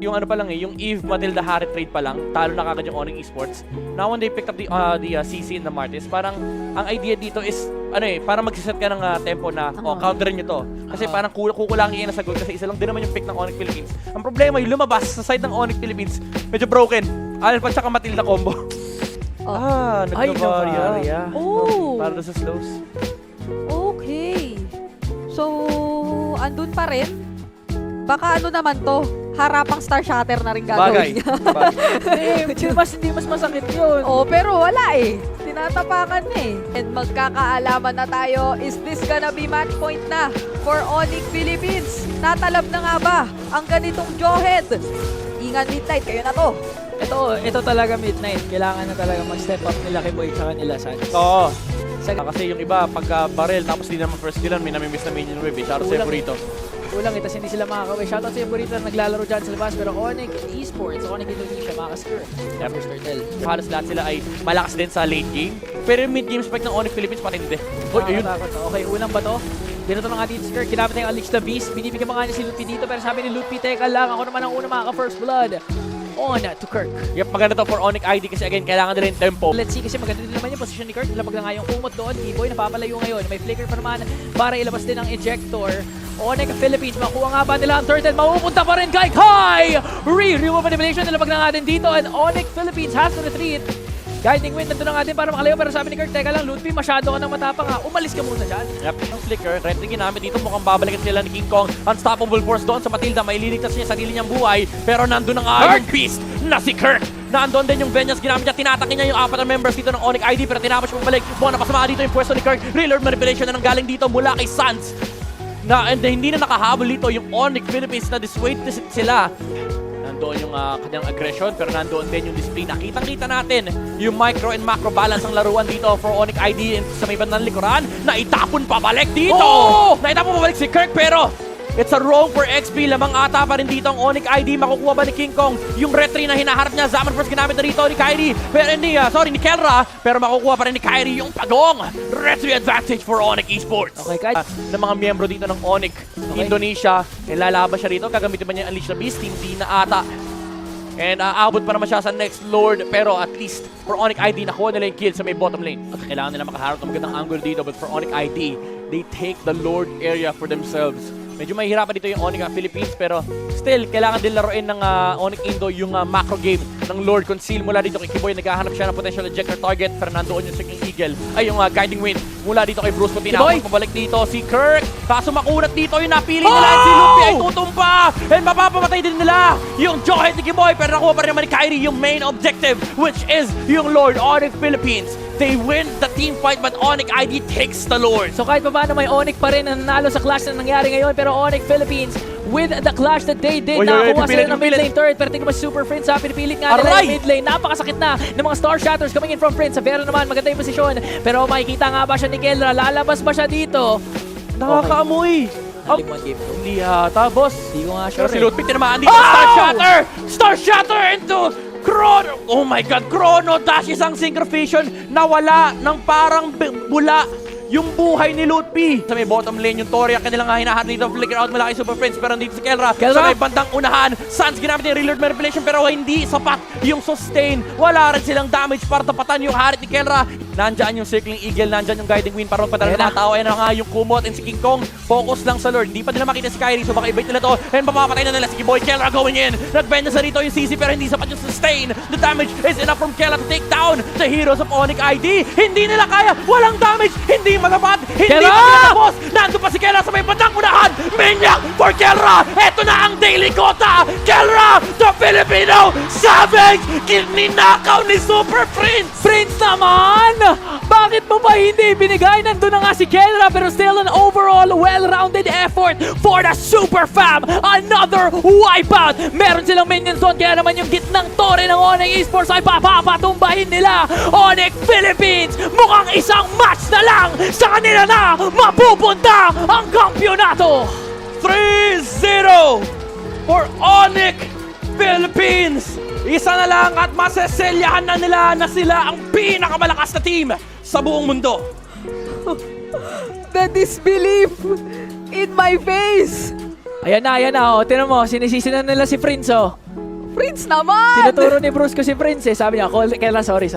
Yung ano pa lang yung Eve Matilda Harry trade pa lang, talo na kagad yung Onyx Esports. Now when they picked up the CC in the Martis, parang ang idea dito is para magsiset ka ng tempo na counterin nyo to. Kasi parang kukulangin na sa goal kasi isa lang din naman yung pick ng Onyx Philippines. Ang problema yung lumabas sa side ng Onyx Philippines, medyo broken. Alpha tsaka Matilda combo. Nagka-Varia. Oh! Para sa slows. Okay. So, andun pa rin. Baka ano naman to, harapang Star Shatter na rin Bagay. gagawin niya. Hindi mas masakit yun. Oh, pero wala eh. Tinatapakan na eh. And magkakaalaman na tayo, is this gonna be match point na for Onyx Philippines? Natalab na nga ba ang ganitong jawhead? Ingan Midnight, kayo na to. Ito talaga Midnight. Kailangan na talaga mag-step up nila kay Boy tsaka nila Sans. Oo. Kasi yung iba, pagka barrel, tapos di naman first killan, may namimiss na minion wave. Shout out sa Burrito. Kulang ito, hindi sila makakaway. Shoutout sa yung Burrito na naglalaro dyan sa labas. Pero Onyx Esports, Onyx Indonesia, makakaskir. First turtle. Halos lahat sila ay malakas din sa late game. Pero yung mid-game spike ng Onyx Philippines patindi. Ayun. Okay, unang ba to? Dito na nga dito skirt. Ginamit na yung Unleash the Beast. Binibigyan pa nga niya si Lutfi dito. Pero sabi ni Lutfi, teka lang. Ako naman ang una makaka-first blood. On to Kirk. Yep, maganda to for Onyx ID kasi again, kailangan nila yung tempo. Let's see kasi maganda din naman yung posisyon ni Kirk. Nilapag na nga yung kumot doon. B-Boy napapalayo ngayon. May flicker pa naman para ilabas din ang ejector. Onyx Philippines, makuha nga ba nila ang turtle? Mapupunta pa rin kay Kai! Remove manipulation, nilapag na nga din dito. And Onyx Philippines has to retreat. Guiding wind, nandun na nga din para makalayo. Pero sabi ni Kirk, teka lang, Lutfi, masyado ka nang matapang ha. Umalis ka muna dyan. Yep, ang flicker, red ring ginamit dito. Mukhang babalikan sila ni King Kong. Unstoppable force doon sa Matilda. May liligtas niya sarili niyang buhay. Pero nandun ang Iron Beast na si Kirk. Nandun din yung Vengeance ginamit niya. Tinatake niya yung apat na members dito ng Onyx ID. Pero tinapos siya pabalik. Mukhang napasama dito yung pwesto ni Kirk. Reload manipulation na nanggaling dito mula kay Sans. And hindi na nakahabol dito yung Onyx Philippines na dissuade sila. Nandoon yung kanyang aggression pero nandoon din yung display. Nakitang-kita natin yung micro and macro balance ang laruan dito for Onyx ID sa may bandang likuran. Naitapon pabalik dito! Oh! Naitapon pabalik si Kirk pero it's a roam for XP. Lamang ata pa rin dito ang Onyx ID. Makukuha ba ni King Kong yung retry na hinaharap niya? Zaman first ginamit na dito ni Kyrie. Pero hindi, ni Kelra. Pero makukuha pa rin ni Kyrie yung pagong. Retry advantage for Onyx Esports. Okay, kahit Ng mga miyembro dito ng Onyx Indonesia. Lalaban siya rito. Gagamitin ba niya yung Unleash the Beast? Hindi na ata. And aabot pa naman siya sa next Lord. Pero at least for Onyx ID, nakuha nila yung kill sa may bottom lane. Kailangan nila makaharap ng magandang angle dito. But for Onyx ID, they take the Lord area for themselves. Medyo mahihirapan dito yung Onyx Philippines pero still, kailangan din laruin ng Onyx Indo yung macro game ng Lord Conceal mula dito kay Kiboy. Naghahanap siya ng potential ejector target pero nandoon yung Second Eagle. Ay, yung Guiding Wind mula dito kay Bruce. Tinapos pabalik dito si Kirk. Kaso makunat dito yung napili nila. Si Luffy ay tutumpa. And mapapamatay din nila yung jawhead ni Kiboy. Pero nakuha pa rin naman ni Kyrie yung main objective which is yung Lord Onyx Philippines. They win the team fight but Onyx ID takes the Lord. so kahit pa paano may Onyx pa rin na nanalo sa clash na nangyari ngayon. Pero Onyx Philippines with the clash that they did. Nakakuha sila ng mid lane turret. Pero tingnan mo si Super Prince ha. Pinipilit nga nila yung mid lane. Napakasakit na ng mga Star Shatters coming in from Prince. Sa Vero naman maganda yung posisyon. Pero makikita nga ba siya ni Kelra? Lalabas ba siya dito? Nakakaamoy. Hindi yata, boss. Hindi ko nga Pero sure si Ludwig tinamaan dito. Star Shatter! Star Shatter into Chrono! Oh my God! Chrono dashes ang Synchrofusion. Nawala ng parang bula yung buhay ni Lutfi. Sa may bottom lane yung Toria. Kanilang hinahat dito. Flicker out mula kay Super Prince. Pero dito si Kelra. Sa may bandang unahan. Sans ginamit yung reload manipulation. Pero hindi sapat yung sustain. Wala rin silang damage para tapatan yung harit ni Kelra. Nandyan yung Circling Eagle, nandyan yung Guiding Wind para magpadala ng mga tao. Ayan na nga yung Kumot and si King Kong. Focus lang sa Lord. Hindi pa nila makita si Kyrie, so baka i-bait nila to. And mamapatay na nila si Kiboy. Kelra going in. Nagbenda sa rito yung CC pero hindi sapat yung sustain. The damage is enough from Kelra to take down the heroes of Onyx ID. Hindi nila kaya. Walang damage. Hindi matapat. Hindi pa pinatapos. Nandun pa si Kelra sa may bandang unahan. Maniac for Kelra. Eto na ang daily quota. Kelra, the Filipino Savage. Kininakaw ni Super Prince. Prince naman! Bakit mo ba hindi binigay? Nandun na nga si Kelra pero still an overall well-rounded effort for the Super Fam. Another wipeout! Meron silang minions doon kaya naman yung gitnang tore ng Onyx Esports ay papapatumbahin nila. Onyx Philippines! Mukhang isang match na lang sa kanila na mapupunta ang kampyonato! 3-0 for Onyx Philippines! Isa na lang at maseselyahan na nila na sila ang pinakamalakas na team sa buong mundo. The disbelief in my face! Ayan na, oh. Tinan mo, sinisisi na nila si Prince, oh. Prince naman! Tinuturo ni Bruce ko si Prince eh. Sabi niya, Kelra, sorry.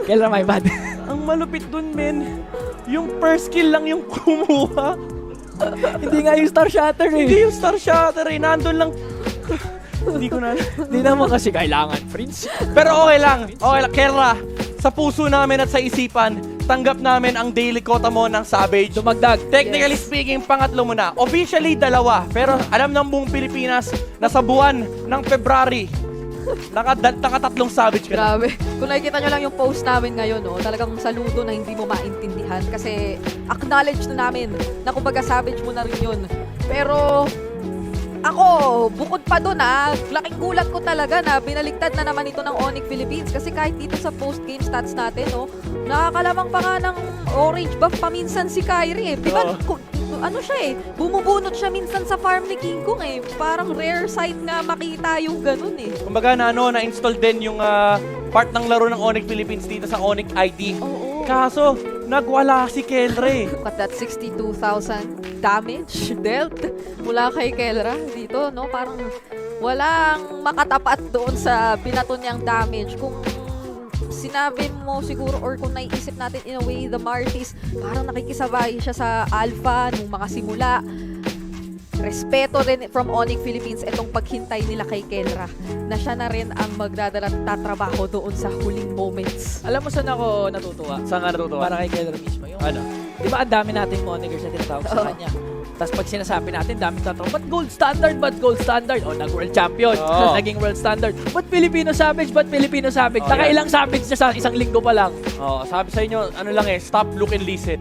Kelra, my bad. Ang malupit dun, men. Yung first kill lang yung kumuha. Hindi nga yung Star Shatter eh. Hindi yung Star Shatter eh. Nandun lang. Hindi ko na. Hindi naman kasi kailangan, Prince. Pero okay lang. Kelra, sa puso namin at sa isipan, tanggap namin ang daily quota mo ng Savage. Dumagdag. Technically speaking, pangatlo mo na. Officially, dalawa. Pero alam ng buong Pilipinas na sa buwan ng February, nakatatlong Savage ka na. Grabe. Kung nakikita nyo lang yung post namin ngayon, no, talagang saludo na hindi mo maintindihan kasi acknowledge na namin na kumbaga Savage mo na rin yun. Pero ako, bukod pa doon laking gulat ko talaga na binaligtad na naman ito ng Onyx Philippines kasi kahit dito sa post-game stats natin, no, nakakalamang pa nga ng orange buff paminsan si Kyrie eh. Di ba, ano siya eh, bumubunot siya minsan sa farm ni King Kong eh. Parang rare sight na makita yung ganun eh. Kumbaga na-install din yung part ng laro ng Onyx Philippines dito sa Onyx ID. Oo. Kaso, nagwala si Kelre. Look at that 62,000 damage dealt mula kay Kelra dito, no? Parang walang makatapat doon sa binato niyang damage. Kung sinabi mo siguro or kung naiisip natin in a way, the Martis, parang nakikisabay siya sa Alpha nung mga simula. Respeto rin from Onyx Philippines itong paghintay nila kay Kelra na siya na rin ang magdadala at tatrabaho doon sa huling moments. Alam mo saan ako natutuwa? Saan ka natutuwa? Para kay Kelra mismo. Yung, Ano? di ba ang dami nating monigers na tinatawag sa Oo. kanya? Tapos pag sinasabi natin, dami tatawag, ba't gold standard? Ba't gold standard? O, nag-world champion. Oo. Naging world standard. Ba't Filipino Savage? Ba't Filipino Savage? Oh, Nakailang Savage niya sa isang linggo pa lang. Oh, sabi sa inyo, ano lang eh, stop, look, and listen.